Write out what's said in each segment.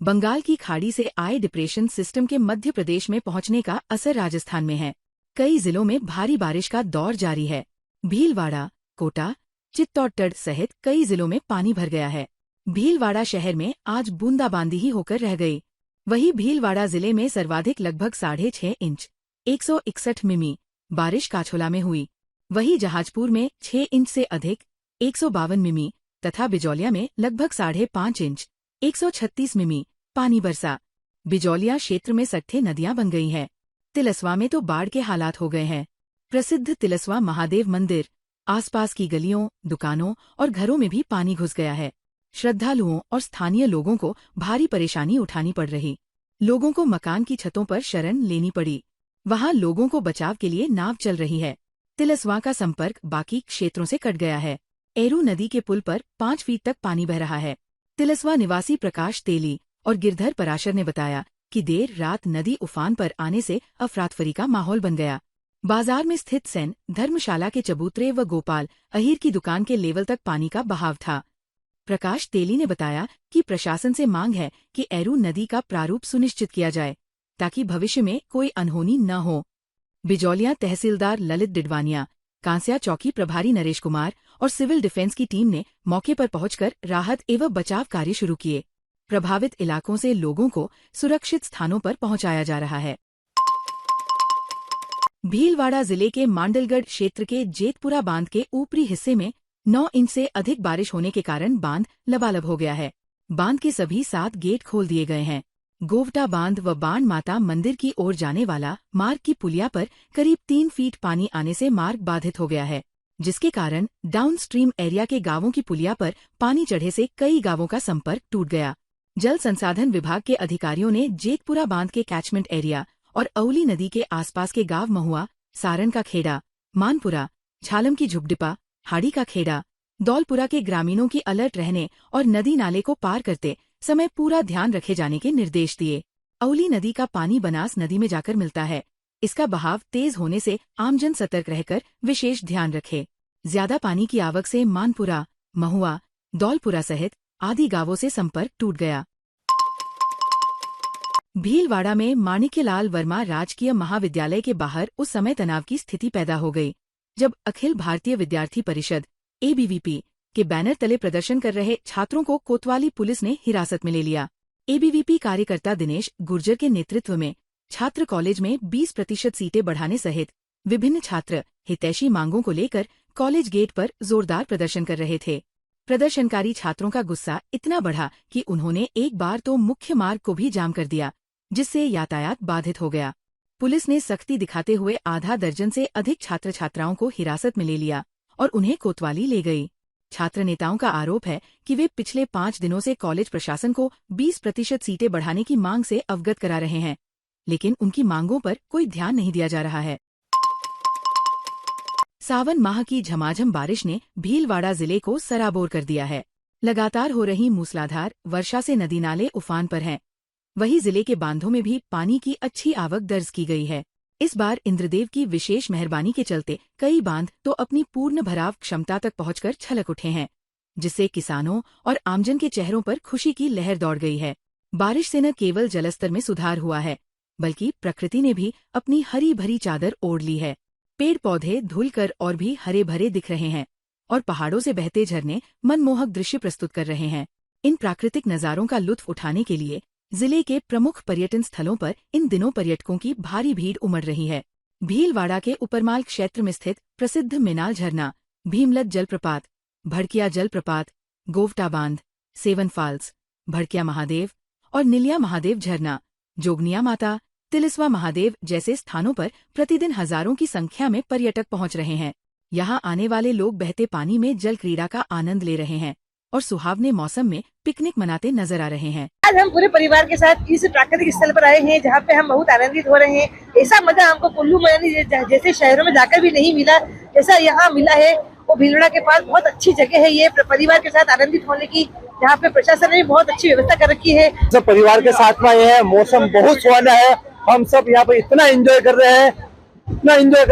बंगाल की खाड़ी से आए डिप्रेशन सिस्टम के मध्य प्रदेश में पहुंचने का असर राजस्थान में है। कई जिलों में भारी बारिश का दौर जारी है। भीलवाड़ा, कोटा, चित्तौड़गढ़ सहित कई जिलों में पानी भर गया है। भीलवाड़ा शहर में आज बूंदाबांदी ही होकर रह गई। वहीं भीलवाड़ा जिले में सर्वाधिक लगभग 6.5 इंच 161 मिमी बारिश काछोला में हुई। वहीं जहाजपुर में 6 इंच से अधिक 152 मिमी तथा बिजौलिया में लगभग 5.5 इंच 136 मिमी पानी बरसा। बिजौलिया क्षेत्र में सट्ठे नदियां बन गई हैं। तिलस्वा में तो बाढ़ के हालात हो गए हैं। प्रसिद्ध तिलस्वा महादेव मंदिर, आसपास की गलियों, दुकानों और घरों में भी पानी घुस गया है। श्रद्धालुओं और स्थानीय लोगों को भारी परेशानी उठानी पड़ रही। लोगों को मकान की छतों पर शरण लेनी पड़ी। वहां लोगों को बचाव के लिए नाव चल रही है। तिलस्वा का संपर्क बाकी क्षेत्रों से कट गया है। एरू नदी के पुल पर 5 फीट तक पानी बह रहा है। तिलस्वा निवासी प्रकाश तेली और गिरधर पराशर ने बताया कि देर रात नदी उफान पर आने से अफरातफरी का माहौल बन गया। बाजार में स्थित सेन, धर्मशाला के चबूतरे व गोपाल अहीर की दुकान के लेवल तक पानी का बहाव था। प्रकाश तेली ने बताया कि प्रशासन से मांग है कि एरू नदी का प्रारूप सुनिश्चित किया जाए ताकि भविष्य में कोई अनहोनी न हो। बिजौलिया तहसीलदार ललित डिडवानिया, कांस्या चौकी प्रभारी नरेश कुमार और सिविल डिफेंस की टीम ने मौके पर पहुंचकर राहत एवं बचाव कार्य शुरू किए। प्रभावित इलाकों से लोगों को सुरक्षित स्थानों पर पहुंचाया जा रहा है। भीलवाड़ा जिले के मांडलगढ़ क्षेत्र के जेतपुरा बांध के ऊपरी हिस्से में 9 इंच से अधिक बारिश होने के कारण बांध लबालब हो गया है। बांध के सभी 7 गेट खोल दिए गए हैं। गोवटा बांध व बाण माता मंदिर की ओर जाने वाला मार्ग की पुलिया पर करीब 3 फीट पानी आने से मार्ग बाधित हो गया है, जिसके कारण डाउन स्ट्रीम एरिया के गांवों की पुलिया पर पानी चढ़े से कई गांवों का संपर्क टूट गया। जल संसाधन विभाग के अधिकारियों ने जेतपुरा बांध के कैचमेंट एरिया और अउली नदी के आसपास के गांव महुआ, सारण का खेड़ा, मानपुरा, छालम की झुपडिपा, हाड़ी का खेड़ा, दौलपुरा के ग्रामीणों की अलर्ट रहने और नदी नाले को पार करते समय पूरा ध्यान रखे जाने के निर्देश दिए। अउली नदी का पानी बनास नदी में जाकर मिलता है। इसका बहाव तेज होने से आमजन सतर्क रहकर विशेष ध्यान रखे। ज्यादा पानी की आवक से मानपुरा, महुआ, दौलपुरा सहित आदि गांवों से संपर्क टूट गया। भीलवाड़ा में माणिक्यलाल वर्मा राजकीय महाविद्यालय के बाहर उस समय तनाव की स्थिति पैदा हो गई जब अखिल भारतीय विद्यार्थी परिषद ABVP के बैनर तले प्रदर्शन कर रहे छात्रों को कोतवाली पुलिस ने हिरासत में ले लिया। ABVP कार्यकर्ता दिनेश गुर्जर के नेतृत्व में छात्र कॉलेज में 20% सीटें बढ़ाने सहित विभिन्न छात्र हितैषी मांगों को लेकर कॉलेज गेट पर जोरदार प्रदर्शन कर रहे थे। प्रदर्शनकारी छात्रों का गुस्सा इतना बढ़ा कि उन्होंने एक बार तो मुख्य मार्ग को भी जाम कर दिया, जिससे यातायात बाधित हो गया। पुलिस ने सख्ती दिखाते हुए आधा दर्जन से अधिक छात्र छात्राओं को हिरासत में ले लिया और उन्हें कोतवाली ले गई। छात्र नेताओं का आरोप है कि वे पिछले 5 दिनों से कॉलेज प्रशासन को 20% सीटें बढ़ाने की मांग से अवगत करा रहे हैं, लेकिन उनकी मांगों पर कोई ध्यान नहीं दिया जा रहा है। सावन माह की झमाझम बारिश ने भीलवाड़ा जिले को सराबोर कर दिया है। लगातार हो रही मूसलाधार वर्षा से नदी नाले उफान पर हैं। वहीं जिले के बांधों में भी पानी की अच्छी आवक दर्ज की गई है। इस बार इंद्रदेव की विशेष मेहरबानी के चलते कई बांध तो अपनी पूर्ण भराव क्षमता तक पहुंचकर छलक उठे हैं, जिससे किसानों और आमजन के चेहरों पर खुशी की लहर दौड़ गई है। बारिश से न केवल जलस्तर में सुधार हुआ है, बल्कि प्रकृति ने भी अपनी हरी भरी चादर ओढ़ ली है। पेड़ पौधे धुलकर और भी हरे भरे दिख रहे हैं और पहाड़ों से बहते झरने मनमोहक दृश्य प्रस्तुत कर रहे हैं। इन प्राकृतिक नज़ारों का लुत्फ उठाने के लिए जिले के प्रमुख पर्यटन स्थलों पर इन दिनों पर्यटकों की भारी भीड़ उमड़ रही है। भीलवाड़ा के उपरमाल क्षेत्र में स्थित प्रसिद्ध मिनाल झरना, भीमलत जलप्रपात, भड़किया जलप्रपात, गोवटा बांध, सेवन फॉल्स, भड़किया महादेव और निलिया महादेव झरना, जोगनिया माता, तिलस्वा महादेव जैसे स्थानों पर प्रतिदिन हजारों की संख्या में पर्यटक पहुंच रहे हैं। यहां आने वाले लोग बहते पानी में जल क्रीड़ा का आनंद ले रहे हैं और सुहावने मौसम में पिकनिक मनाते नजर आ रहे हैं। आज हम पूरे परिवार के साथ इस प्राकृतिक स्थल पर आए हैं, जहाँ पे हम बहुत आनंदित हो रहे हैं। ऐसा मजा हमको कुल्लू मनाली जैसे शहरों में जाकर भी नहीं मिला, जैसा यहाँ मिला है। वो भीलवाड़ा के पास बहुत अच्छी जगह है ये परिवार के साथ आनंदित होने की, जहाँ पे प्रशासन ने बहुत अच्छी व्यवस्था कर रखी है। सब परिवार के साथ में आए हैं, मौसम बहुत सुहाना है। हम सब यहाँ पे इतना एंजॉय कर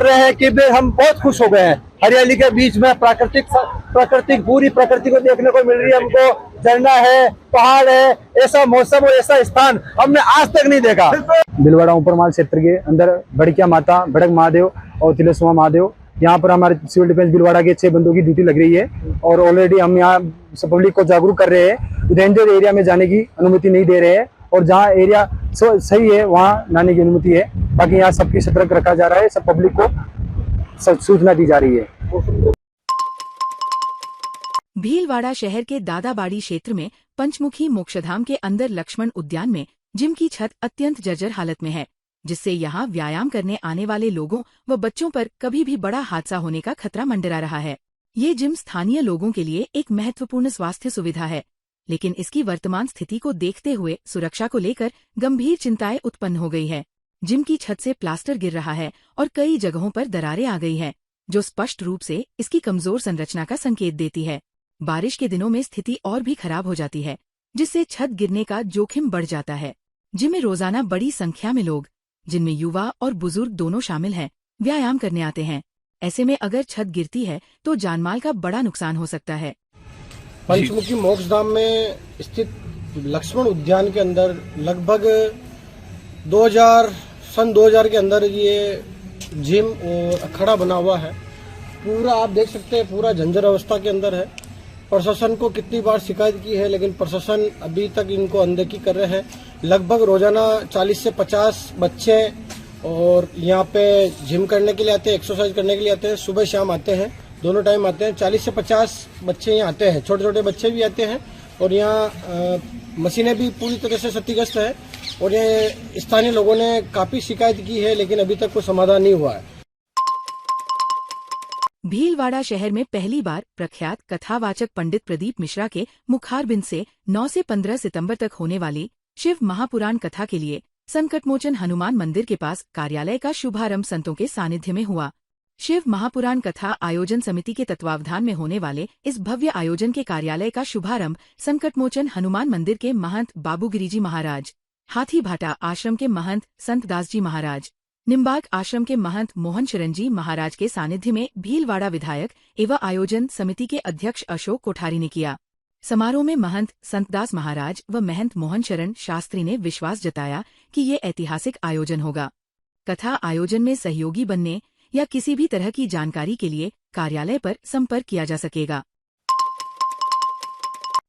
रहे हैं कि हम बहुत खुश हो गए हैं। हरियाली के बीच में प्राकृतिक पूरी प्रकृति को देखने को मिल रही है हमको। झरना है, पहाड़ है, ऐसा मौसम और ऐसा स्थान हमने आज तक नहीं देखा। भीलवाड़ा ऊपरमाल क्षेत्र के अंदर बड़किया माता, भड़क महादेव और तिलेश्वर महादेव, यहाँ पर हमारे सिविल डिफेंस भीलवाड़ा के 6 बंदों की ड्यूटी लग रही है और ऑलरेडी हम यहाँ पब्लिक को जागरूक कर रहे हैं। डेंजर एरिया में जाने की अनुमति नहीं दे रहे हैं और जहाँ एरिया सही है वहाँ जाने की अनुमति है। बाकी यहाँ सबकी सतर्क रखा जा रहा है, सब पब्लिक को सूचना दी जा रही है। भीलवाड़ा शहर के दादाबाड़ी क्षेत्र में पंचमुखी मोक्षधाम के अंदर लक्ष्मण उद्यान में जिम की छत अत्यंत जर्जर हालत में है, जिससे यहाँ व्यायाम करने आने वाले लोगों व बच्चों पर कभी भी बड़ा हादसा होने का खतरा मंडरा रहा है। ये जिम स्थानीय लोगों के लिए एक महत्वपूर्ण स्वास्थ्य सुविधा है, लेकिन इसकी वर्तमान स्थिति को देखते हुए सुरक्षा को लेकर गंभीर चिंताएं उत्पन्न हो गई है। जिम की छत से प्लास्टर गिर रहा है और कई जगहों पर दरारें आ गई हैं, जो स्पष्ट रूप से इसकी कमजोर संरचना का संकेत देती है। बारिश के दिनों में स्थिति और भी खराब हो जाती है, जिससे छत गिरने का जोखिम बढ़ जाता है। जिम में रोजाना बड़ी संख्या में लोग, जिनमें युवा और बुजुर्ग दोनों शामिल हैं, व्यायाम करने आते हैं। ऐसे में अगर छत गिरती है तो जानमाल का बड़ा नुकसान हो सकता है। पंचमुखी मोक्षधाम में स्थित लक्ष्मण उद्यान के अंदर लगभग 2000 के अंदर ये जिम और अखाड़ा बना हुआ है। पूरा आप देख सकते हैं, पूरा जंजर अवस्था के अंदर है। प्रशासन को कितनी बार शिकायत की है, लेकिन प्रशासन अभी तक इनको अनदेखी कर रहे हैं। लगभग रोजाना 40 से 50 बच्चे और यहाँ पे जिम करने के लिए आते हैं, एक्सरसाइज करने के लिए आते हैं। सुबह शाम आते हैं, दोनों टाइम आते हैं। 40 से 50 बच्चे यहाँ आते हैं, छोटे छोटे बच्चे भी आते हैं और यहाँ मशीनें भी पूरी तरह से क्षतिग्रस्त है। और ये स्थानीय लोगों ने काफी शिकायत की है, लेकिन अभी तक कोई समाधान नहीं हुआ है। भीलवाड़ा शहर में पहली बार प्रख्यात कथावाचक पंडित प्रदीप मिश्रा के मुखारबिंद से 9 से 15 सितंबर तक होने वाली शिव महापुराण कथा के लिए संकटमोचन हनुमान मंदिर के पास कार्यालय का शुभारंभ संतों के सानिध्य में हुआ। शिव महापुराण कथा आयोजन समिति के तत्वावधान में होने वाले इस भव्य आयोजन के कार्यालय का शुभारंभ संकटमोचन हनुमान मंदिर के महंत बाबूगिरीजी महाराज, हाथीभाटा आश्रम के महंत संत दास जी महाराज, निम्बाग आश्रम के महंत मोहन शरण जी महाराज के सानिध्य में भीलवाड़ा विधायक एवं आयोजन समिति के अध्यक्ष अशोक कोठारी ने किया। समारोह में महंत संतदास महाराज व महंत मोहन शरण शास्त्री ने विश्वास जताया कि ये ऐतिहासिक आयोजन होगा। कथा आयोजन में सहयोगी बनने या किसी भी तरह की जानकारी के लिए कार्यालय पर संपर्क किया जा सकेगा।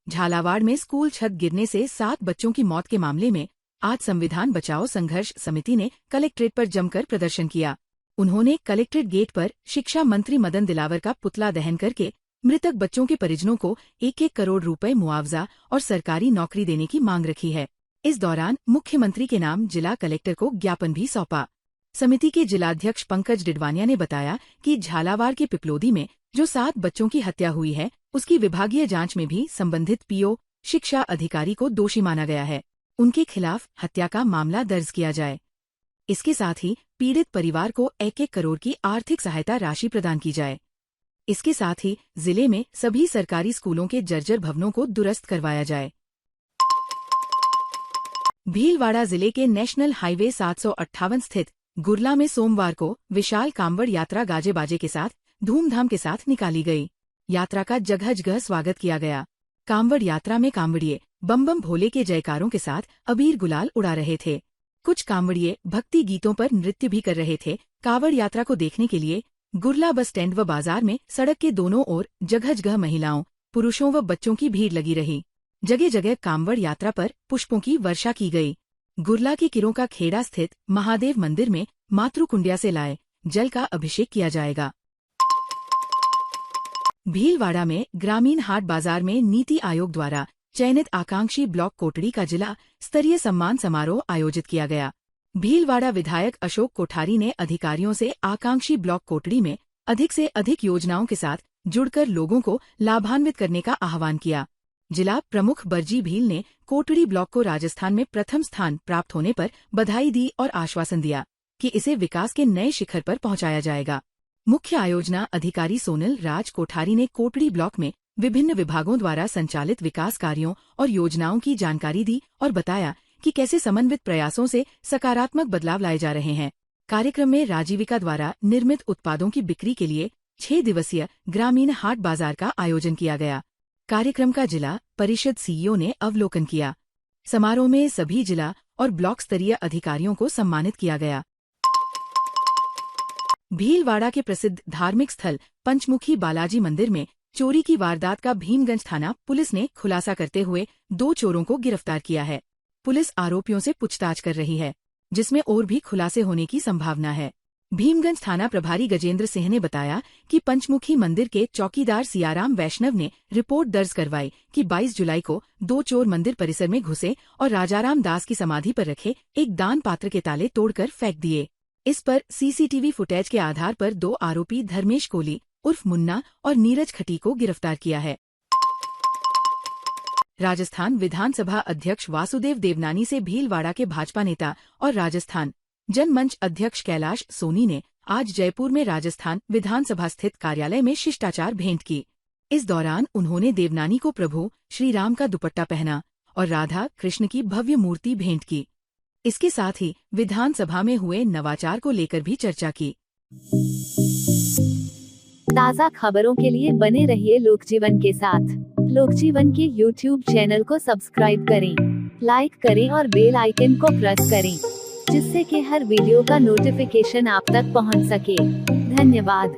झालावाड़ में स्कूल छत गिरने से 7 बच्चों की मौत के मामले में आज संविधान बचाओ संघर्ष समिति ने कलेक्ट्रेट पर जमकर प्रदर्शन किया। उन्होंने कलेक्ट्रेट गेट पर शिक्षा मंत्री मदन दिलावर का पुतला दहन करके मृतक बच्चों के परिजनों को 1-1 करोड़ रुपए मुआवजा और सरकारी नौकरी देने की मांग रखी है। इस दौरान मुख्यमंत्री के नाम जिला कलेक्टर को ज्ञापन भी सौंपा। समिति के जिलाध्यक्ष पंकज डिडवानिया ने बताया कि झालावाड़ के पिपलोदी में जो 7 बच्चों की हत्या हुई है, उसकी विभागीय जांच में भी संबंधित पीओ शिक्षा अधिकारी को दोषी माना गया है। उनके खिलाफ हत्या का मामला दर्ज किया जाए। इसके साथ ही पीड़ित परिवार को 1-1 करोड़ की आर्थिक सहायता राशि प्रदान की जाए। इसके साथ ही जिले में सभी सरकारी स्कूलों के जर्जर भवनों को दुरुस्त करवाया जाए। भीलवाड़ा जिले के नेशनल हाईवे 758 स्थित गुरला में सोमवार को विशाल कांवड़ यात्रा गाजे बाजे के साथ धूमधाम के साथ निकाली गई। यात्रा का जगह जगह स्वागत किया गया। कांवड़ यात्रा में कांवड़िए बम बम भोले के जयकारों के साथ अबीर गुलाल उड़ा रहे थे। कुछ कांवड़िए भक्ति गीतों पर नृत्य भी कर रहे थे। कांवड़ यात्रा को देखने के लिए गुरला बस स्टैंड व बाजार में सड़क के दोनों ओर जगह जगह महिलाओं, पुरुषों व बच्चों की भीड़ लगी रही। जगह जगह कांवड़ यात्रा पर पुष्पों की वर्षा की गई। गुरला के किरों का खेड़ा स्थित महादेव मंदिर में मातृकुंडिया से लाए जल का अभिषेक किया जाएगा। भीलवाड़ा में ग्रामीण हाट बाजार में नीति आयोग द्वारा चयनित आकांक्षी ब्लॉक कोटड़ी का जिला स्तरीय सम्मान समारोह आयोजित किया गया। भीलवाड़ा विधायक अशोक कोठारी ने अधिकारियों से आकांक्षी ब्लॉक कोटड़ी में अधिक से अधिक योजनाओं के साथ जुड़कर लोगों को लाभान्वित करने का आह्वान किया। जिला प्रमुख बरजी भील ने कोटड़ी ब्लॉक को राजस्थान में प्रथम स्थान प्राप्त होने पर बधाई दी और आश्वासन दिया कि इसे विकास के नए शिखर पर पहुंचाया जाएगा। मुख्य आयोजना अधिकारी सोनल राज कोठारी ने कोटड़ी ब्लॉक में विभिन्न विभागों द्वारा संचालित विकास कार्यों और योजनाओं की जानकारी दी और बताया कि कैसे समन्वित प्रयासों से सकारात्मक बदलाव लाए जा रहे हैं। कार्यक्रम में राजीविका द्वारा निर्मित उत्पादों की बिक्री के लिए 6 दिवसीय ग्रामीण हाट बाजार का आयोजन किया गया। कार्यक्रम का जिला परिषद सीईओ ने अवलोकन किया। समारोह में सभी जिला और ब्लॉक स्तरीय अधिकारियों को सम्मानित किया गया। भीलवाड़ा के प्रसिद्ध धार्मिक स्थल पंचमुखी बालाजी मंदिर में चोरी की वारदात का भीमगंज थाना पुलिस ने खुलासा करते हुए 2 चोरों को गिरफ्तार किया है। पुलिस आरोपियों से पूछताछ कर रही है, जिसमें और भी खुलासे होने की संभावना है। भीमगंज थाना प्रभारी गजेंद्र सिंह ने बताया कि पंचमुखी मंदिर के चौकीदार सियाराम वैष्णव ने रिपोर्ट दर्ज करवाई कि 22 जुलाई को 2 चोर मंदिर परिसर में घुसे और राजाराम दास की समाधि पर रखे एक दान पात्र के ताले तोड़कर फेंक दिए। इस पर सीसीटीवी फुटेज के आधार पर 2 आरोपी धर्मेश कोली उर्फ मुन्ना और नीरज खटी को गिरफ्तार किया है। राजस्थान विधानसभा अध्यक्ष वासुदेव देवनानी से भीलवाड़ा के भाजपा नेता और राजस्थान जनमंच अध्यक्ष कैलाश सोनी ने आज जयपुर में राजस्थान विधानसभा स्थित कार्यालय में शिष्टाचार भेंट की। इस दौरान उन्होंने देवनानी को प्रभु श्री राम का दुपट्टा पहना और राधा कृष्ण की भव्य मूर्ति भेंट की। इसके साथ ही विधानसभा में हुए नवाचार को लेकर भी चर्चा की। ताज़ा खबरों के लिए बने रहिए लोकजीवन के साथ। लोकजीवन के YouTube चैनल को सब्सक्राइब करें, लाइक करें और बेल आइकन को प्रेस करें, जिससे कि हर वीडियो का नोटिफिकेशन आप तक पहुंच सके। धन्यवाद।